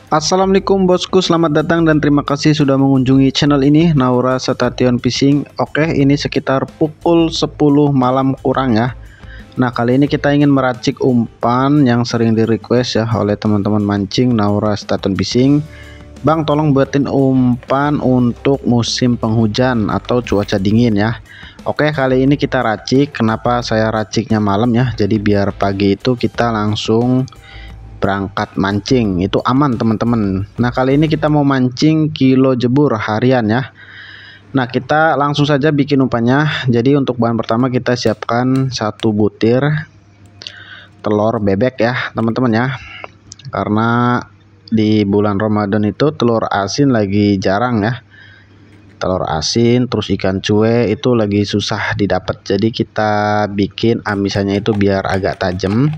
Assalamualaikum bosku, selamat datang dan terima kasih sudah mengunjungi channel ini, Naura Station Fishing. Oke, ini sekitar pukul 10 malam kurang ya. Nah, kali ini kita ingin meracik umpan yang sering di request ya oleh teman-teman mancing Naura Station Fishing. Bang, tolong buatin umpan untuk musim penghujan atau cuaca dingin ya. Oke, kali ini kita racik. Kenapa saya raciknya malam ya? Jadi biar pagi itu kita langsung berangkat mancing, itu aman teman-teman. Nah, kali ini kita mau mancing kilo jebur harian ya. Nah, kita langsung saja bikin umpannya. Jadi untuk bahan pertama kita siapkan 1 butir telur bebek ya teman-teman ya, karena di bulan Ramadan itu telur asin lagi jarang ya. Telur asin terus ikan cuek itu lagi susah didapat, jadi kita bikin amisannya itu biar agak tajam.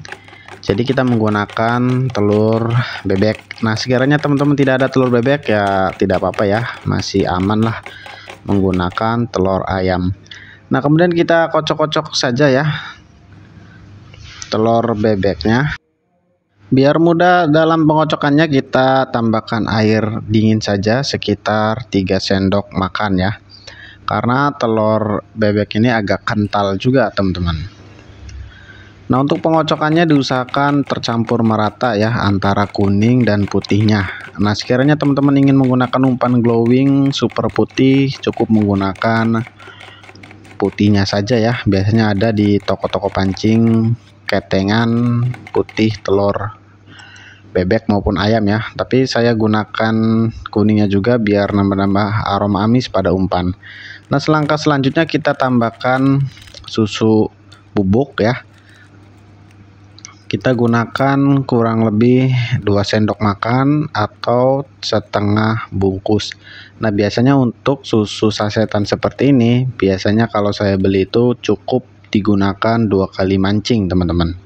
Jadi kita menggunakan telur bebek. Nah, sekiranya teman-teman tidak ada telur bebek ya tidak apa-apa ya, masih aman lah menggunakan telur ayam. Nah, kemudian kita kocok-kocok saja ya telur bebeknya. Biar mudah dalam pengocokannya, kita tambahkan air dingin saja sekitar 3 sendok makan ya, karena telur bebek ini agak kental juga teman-teman. Nah, untuk pengocokannya diusahakan tercampur merata ya antara kuning dan putihnya. Nah, sekiranya teman-teman ingin menggunakan umpan glowing super putih, cukup menggunakan putihnya saja ya. Biasanya ada di toko-toko pancing ketengan putih telur bebek maupun ayam ya. Tapi saya gunakan kuningnya juga biar nambah-nambah aroma amis pada umpan. Nah, selangkah selanjutnya kita tambahkan susu bubuk ya. Kita gunakan kurang lebih 2 sendok makan atau setengah bungkus. Nah, biasanya untuk susu sasetan seperti ini, biasanya kalau saya beli itu cukup digunakan 2 kali mancing teman-teman.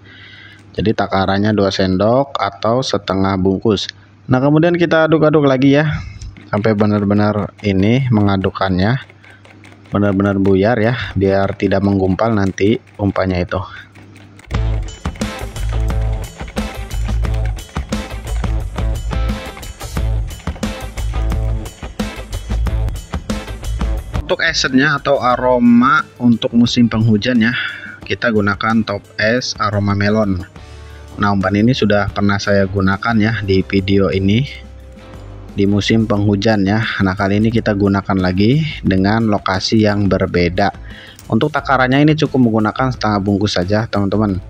Jadi takarannya 2 sendok atau setengah bungkus. Nah, kemudian kita aduk-aduk lagi ya sampai benar-benar ini mengadukannya benar-benar buyar ya, biar tidak menggumpal nanti umpannya itu. Untuk esennya atau aroma untuk musim penghujan ya, kita gunakan top es aroma melon. Nah, umpan ini sudah pernah saya gunakan ya di video ini di musim penghujan ya. Nah, kali ini kita gunakan lagi dengan lokasi yang berbeda. Untuk takarannya ini cukup menggunakan setengah bungkus saja teman-teman.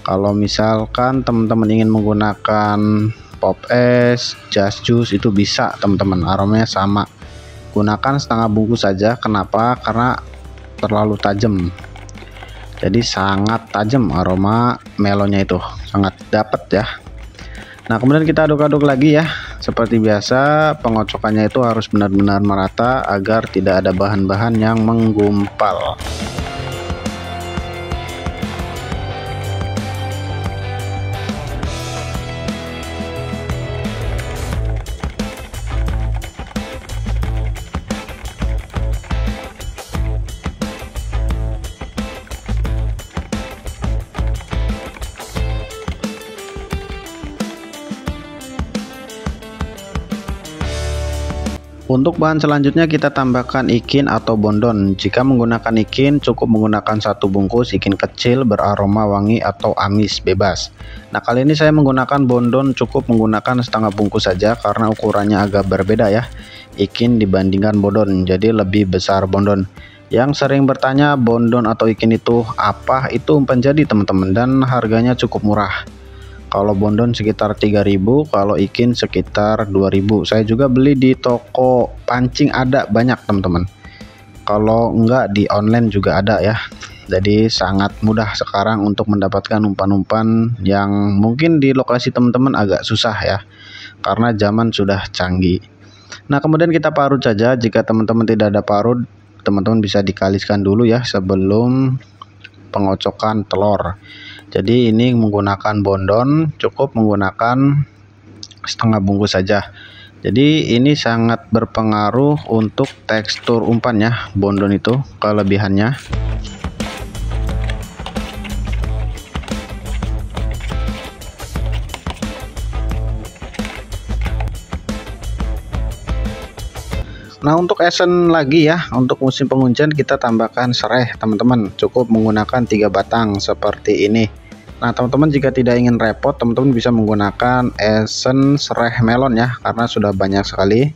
Kalau misalkan teman-teman ingin menggunakan pop es, just juice itu bisa teman-teman, aromanya sama. Gunakan setengah bungkus saja. Kenapa? Karena terlalu tajam. Jadi sangat tajam aroma melonnya itu, sangat dapat ya. Nah, kemudian kita aduk-aduk lagi ya. Seperti biasa, pengocokannya itu harus benar-benar merata agar tidak ada bahan-bahan yang menggumpal. Untuk bahan selanjutnya kita tambahkan ikin atau bondon. Jika menggunakan ikin, cukup menggunakan 1 bungkus ikin kecil beraroma wangi atau amis bebas. Nah, kali ini saya menggunakan bondon, cukup menggunakan setengah bungkus saja karena ukurannya agak berbeda ya ikin dibandingkan bondon, jadi lebih besar bondon. Yang sering bertanya bondon atau ikin itu apa, itu umpan jadi teman-teman, dan harganya cukup murah. Kalau bondon sekitar 3.000, kalau ikin sekitar 2.000. Saya juga beli di toko pancing ada banyak teman-teman. Kalau enggak di online juga ada ya. Jadi sangat mudah sekarang untuk mendapatkan umpan-umpan yang mungkin di lokasi teman-teman agak susah ya, karena zaman sudah canggih. Nah, kemudian kita parut saja. Jika teman-teman tidak ada parut, teman-teman bisa dikaliskan dulu ya sebelum pengocokan telur. Jadi ini menggunakan bondon, cukup menggunakan setengah bungkus saja. Jadi ini sangat berpengaruh untuk tekstur umpan ya, bondon itu kelebihannya. Nah, untuk esen lagi ya, untuk musim penghujan kita tambahkan serai teman-teman, cukup menggunakan 3 batang seperti ini. Nah teman-teman, jika tidak ingin repot, teman-teman bisa menggunakan esen serai melon ya, karena sudah banyak sekali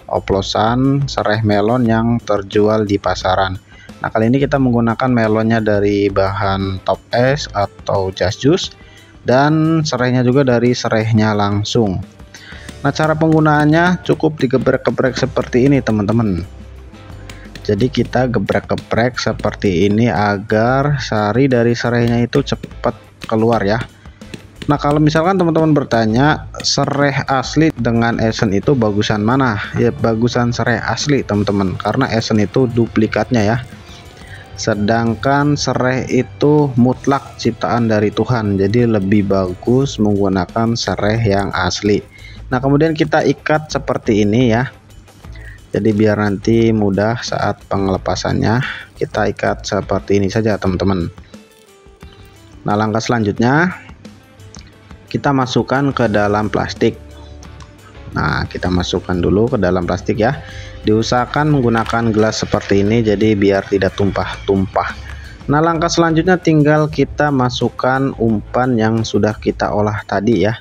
oplosan serai melon yang terjual di pasaran. Nah kali ini kita menggunakan melonnya dari bahan top es atau just juice, dan serainya juga dari serainya langsung. Nah cara penggunaannya cukup digeprek-geprek seperti ini teman-teman. Jadi kita geprek-geprek seperti ini agar sari dari serainya itu cepat keluar ya. Nah kalau misalkan teman-teman bertanya serai asli dengan esen itu bagusan mana, ya bagusan serai asli teman-teman, karena esen itu duplikatnya ya, sedangkan serai itu mutlak ciptaan dari Tuhan, jadi lebih bagus menggunakan serai yang asli. Nah kemudian kita ikat seperti ini ya, jadi biar nanti mudah saat pengelepasannya. Kita ikat seperti ini saja teman-teman. Nah langkah selanjutnya kita masukkan ke dalam plastik. Nah kita masukkan dulu ke dalam plastik ya, diusahakan menggunakan gelas seperti ini jadi biar tidak tumpah-tumpah. Nah langkah selanjutnya tinggal kita masukkan umpan yang sudah kita olah tadi ya.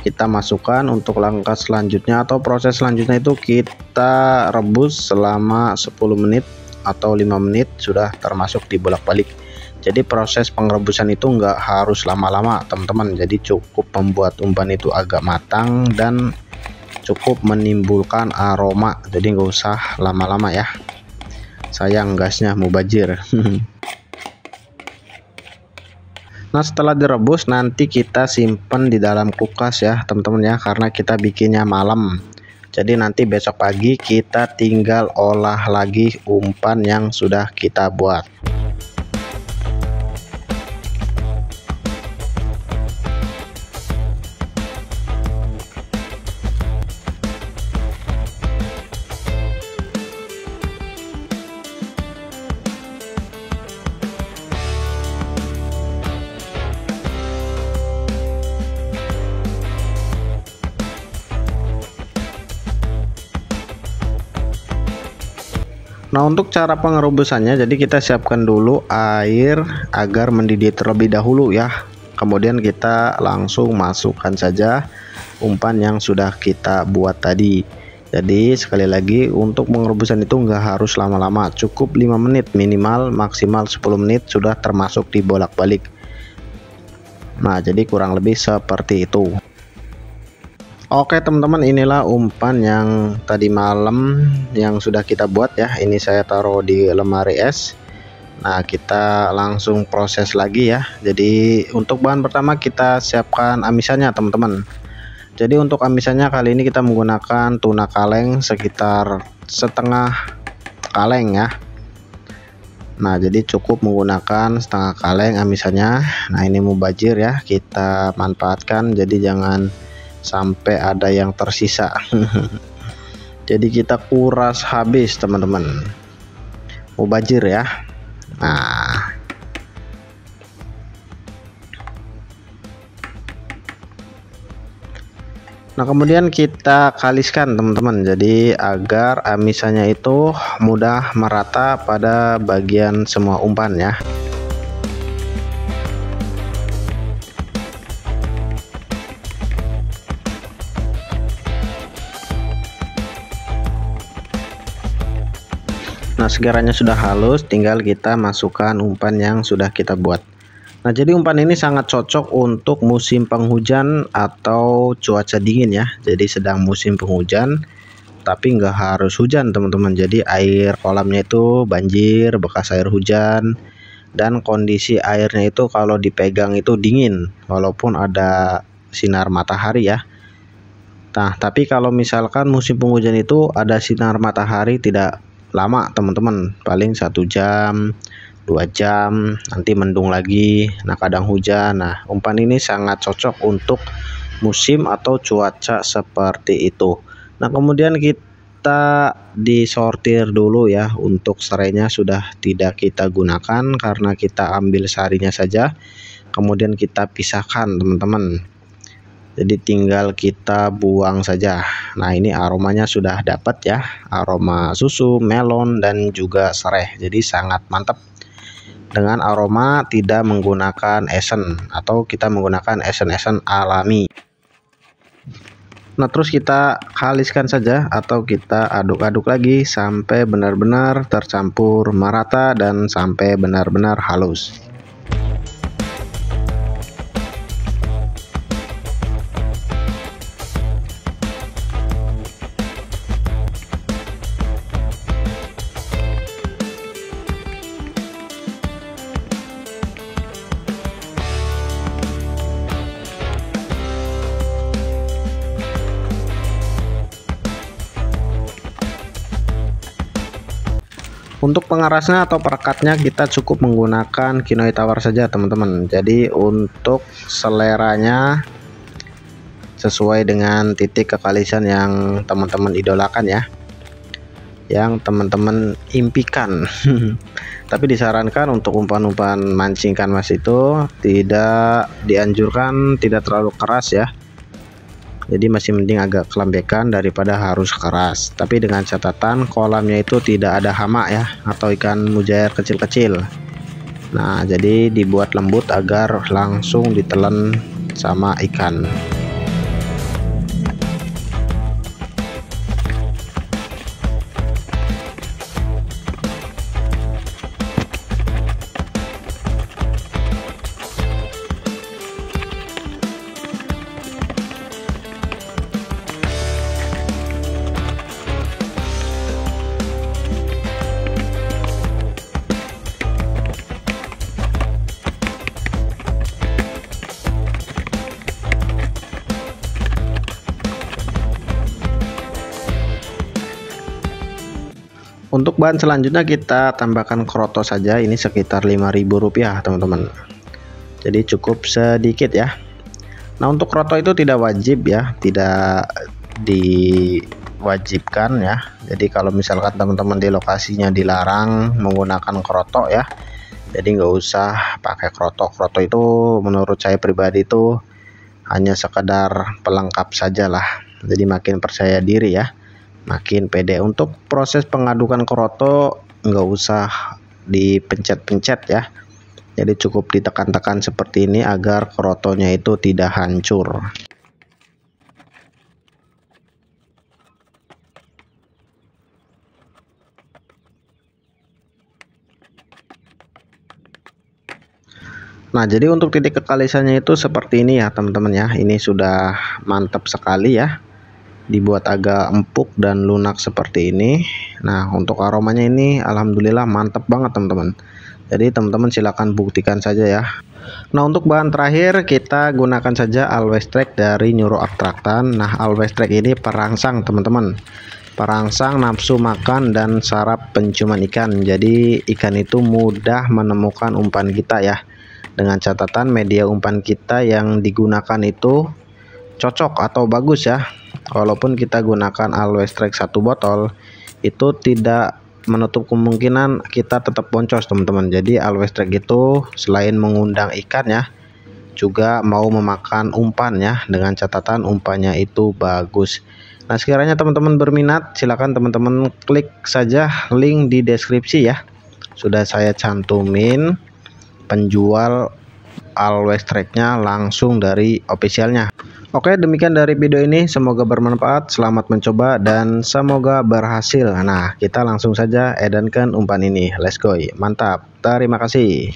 Kita masukkan. Untuk langkah selanjutnya atau proses selanjutnya itu kita rebus selama 10 menit atau 5 menit sudah termasuk dibolak-balik. Jadi proses pengrebusan itu enggak harus lama-lama teman-teman, jadi cukup membuat umpan itu agak matang dan cukup menimbulkan aroma, jadi nggak usah lama-lama ya, sayang gasnya mubazir. Nah setelah direbus nanti kita simpan di dalam kulkas ya teman-teman ya, karena kita bikinnya malam, jadi nanti besok pagi kita tinggal olah lagi umpan yang sudah kita buat. Nah untuk cara pengerebusannya, jadi kita siapkan dulu air agar mendidih terlebih dahulu ya, kemudian kita langsung masukkan saja umpan yang sudah kita buat tadi. Jadi sekali lagi untuk pengerebusan itu enggak harus lama-lama, cukup 5 menit minimal, maksimal 10 menit sudah termasuk dibolak-balik. Nah jadi kurang lebih seperti itu. Oke teman-teman, inilah umpan yang tadi malam yang sudah kita buat ya. Ini saya taruh di lemari es. Nah kita langsung proses lagi ya. Jadi untuk bahan pertama kita siapkan amisannya teman-teman. Jadi untuk amisannya kali ini kita menggunakan tuna kaleng sekitar setengah kaleng ya. Nah jadi cukup menggunakan setengah kaleng amisannya. Nah ini mubazir ya, kita manfaatkan, jadi jangan sampai ada yang tersisa. Jadi kita kuras habis teman-teman, mubazir ya. Nah kemudian kita kaliskan teman-teman, jadi agar amisannya itu mudah merata pada bagian semua umpan ya. Nah sekiranya sudah halus, tinggal kita masukkan umpan yang sudah kita buat. Nah jadi umpan ini sangat cocok untuk musim penghujan atau cuaca dingin ya. Jadi sedang musim penghujan tapi nggak harus hujan teman-teman, jadi air kolamnya itu banjir bekas air hujan, dan kondisi airnya itu kalau dipegang itu dingin walaupun ada sinar matahari ya. Nah tapi kalau misalkan musim penghujan itu ada sinar matahari tidak lama teman-teman, paling 1 jam 2 jam nanti mendung lagi. Nah kadang hujan. Nah umpan ini sangat cocok untuk musim atau cuaca seperti itu. Nah kemudian kita disortir dulu ya, untuk serainya sudah tidak kita gunakan karena kita ambil sarinya saja, kemudian kita pisahkan teman-teman. Jadi tinggal kita buang saja. Nah, ini aromanya sudah dapat ya, aroma susu, melon dan juga serai. Jadi sangat mantap. Dengan aroma tidak menggunakan esen atau kita menggunakan esen-esen alami. Nah, terus kita haluskan saja atau kita aduk-aduk lagi sampai benar-benar tercampur merata dan sampai benar-benar halus. Untuk pengerasnya atau perekatnya kita cukup menggunakan Kinoy tawar saja teman-teman. Jadi untuk seleranya sesuai dengan titik kekalisan yang teman-teman idolakan ya, yang teman-teman impikan. Tapi disarankan untuk umpan-umpan mancing ikan mas itu tidak dianjurkan tidak terlalu keras ya. Jadi masih mending agak kelembekan daripada harus keras. Tapi dengan catatan kolamnya itu tidak ada hama ya, atau ikan mujair kecil-kecil. Nah, jadi dibuat lembut agar langsung ditelan sama ikan. Untuk bahan selanjutnya kita tambahkan kroto saja, ini sekitar Rp5.000 teman-teman. Jadi cukup sedikit ya. Nah, untuk kroto itu tidak wajib ya, tidak diwajibkan ya. Jadi kalau misalkan teman-teman di lokasinya dilarang menggunakan kroto ya, jadi nggak usah pakai kroto. Kroto itu menurut saya pribadi itu hanya sekedar pelengkap sajalah. Jadi makin percaya diri ya, makin pede. Untuk proses pengadukan kroto nggak usah dipencet-pencet ya, jadi cukup ditekan-tekan seperti ini agar krotonya itu tidak hancur. Nah, jadi untuk titik kekalisannya itu seperti ini ya teman-teman ya, ini sudah mantap sekali ya, dibuat agak empuk dan lunak seperti ini. Nah, untuk aromanya ini alhamdulillah mantap banget teman-teman. Jadi teman-teman silahkan buktikan saja ya. Nah, untuk bahan terakhir kita gunakan saja Always Track dari Nyuro Attractant. Nah, Always Track ini perangsang teman-teman, perangsang nafsu makan dan saraf penciuman ikan. Jadi ikan itu mudah menemukan umpan kita ya, dengan catatan media umpan kita yang digunakan itu cocok atau bagus ya. Walaupun kita gunakan Always Track 1 botol, itu tidak menutup kemungkinan kita tetap boncos teman-teman. Jadi Always Track itu selain mengundang ikan ya, juga mau memakan umpan ya, dengan catatan umpannya itu bagus. Nah, sekiranya teman-teman berminat, silakan teman-teman klik saja link di deskripsi ya, sudah saya cantumin penjual Always Track-nya langsung dari officialnya. Oke, demikian dari video ini, semoga bermanfaat, selamat mencoba dan semoga berhasil. Nah, kita langsung saja edankan umpan ini, let's go, mantap, terima kasih.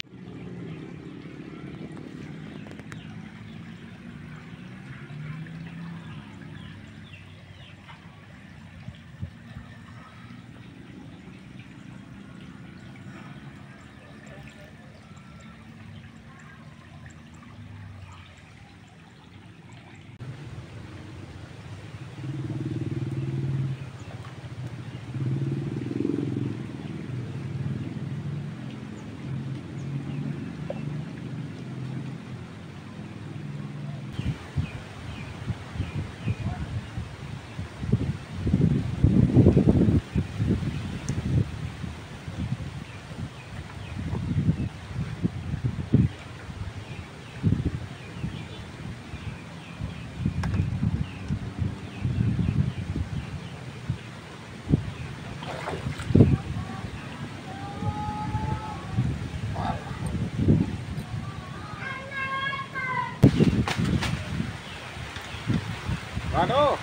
Waduh.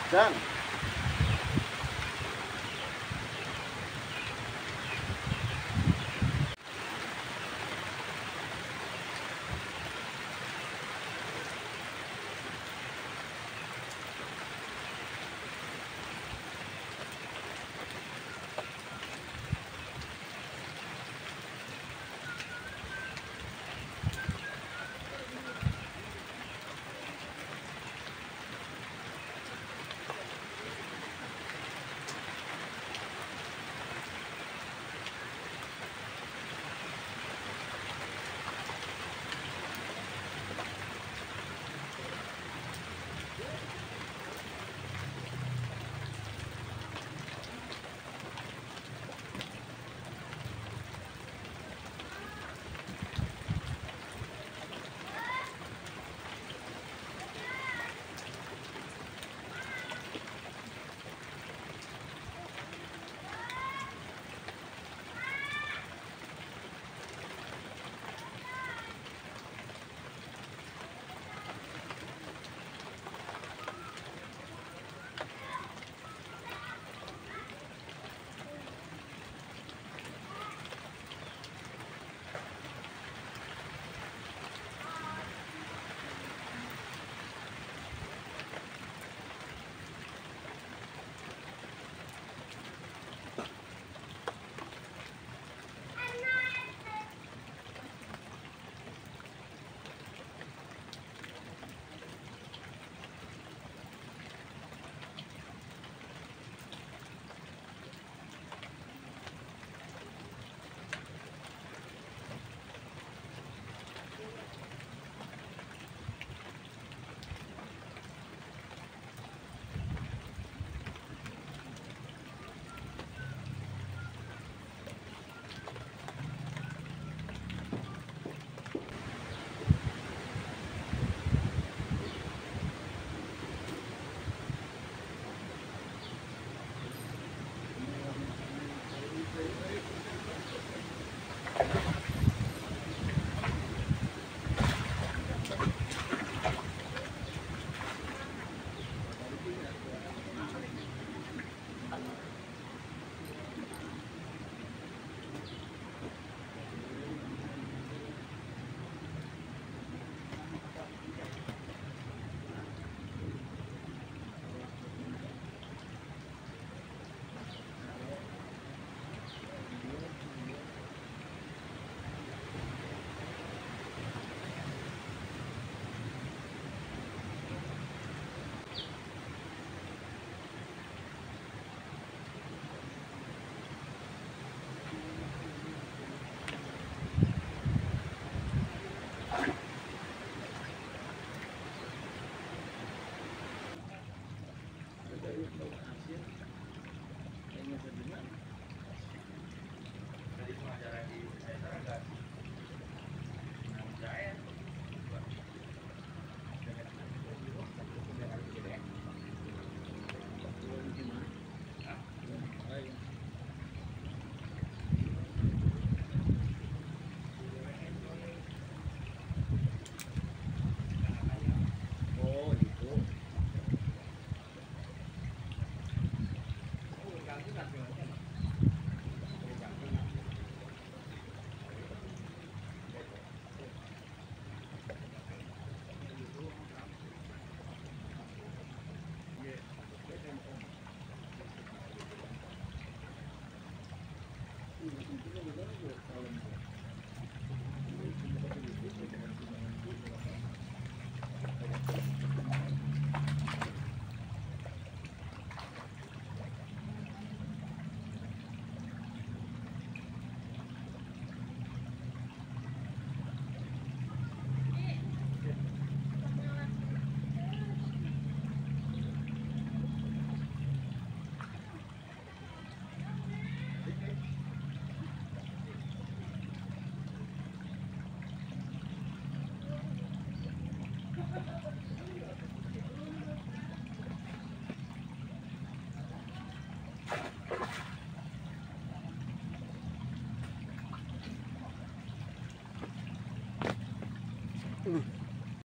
Dan